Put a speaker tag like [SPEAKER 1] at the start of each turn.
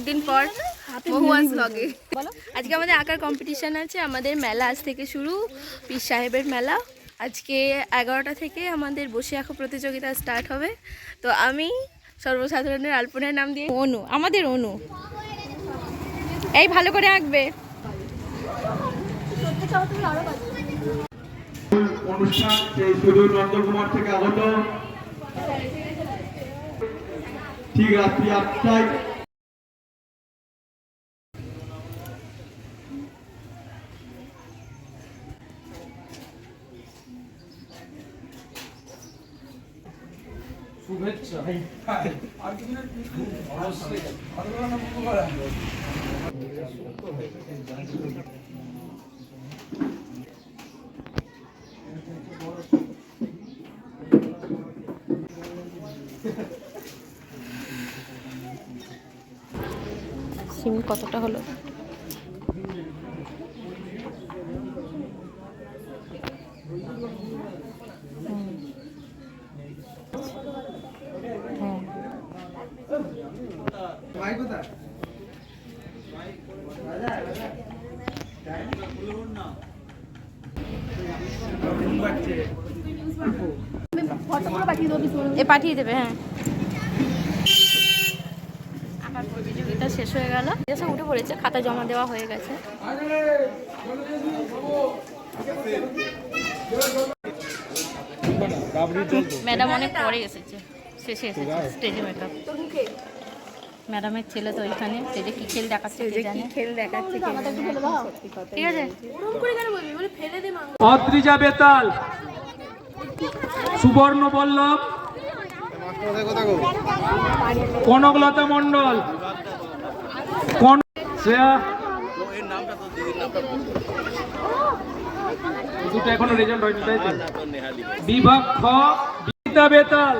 [SPEAKER 1] অনেকদিন পর মহুয়াস ব্লগে। আজকে আমাদের আঁকার কম্পিটিশান আছে, আমাদের মেলা আজ থেকে শুরু, পীর সাহেবের মেলা। আজকে 11টা থেকে আমাদের বসে আঁকো প্রতিযোগিতা স্টার্ট হবে। তো আমি সর্বসাধারণের আলপনার নাম দিয়ে অনু, আমাদের অনু এই ভালো করে আঁকবে।
[SPEAKER 2] অনুষ্ঠান সেই সুদূর নন্দকুমার থেকে আগত, ঠিক রাত্রি 8টায় শুভেচ্ছা।
[SPEAKER 1] সিম কতটা হলো? পাঠিয়ে দেবে। হ্যাঁ, আঁকার প্রতিযোগিতা শেষ হয়ে গেল, সব উঠে পড়েছে, খাতা জমা দেওয়া হয়ে গেছে। ম্যাডাম অনেক পরে এসেছে, শেষে এসেছে স্টেজে মেকআপ। ম্যাডামের ছেলে তো ওইখানে স্টেজে কি খেল দেখাচ্ছে, ঠিক আছে।
[SPEAKER 2] অদ্রিজা বেতাল, সুবর্ণ বল্লভ, কনকলতা মন্ডল, শ্রেয়া, দুটো এখনো রেজাল্ট হয়নি তাই তো। বিভাগ খ বিনিতা বেতাল।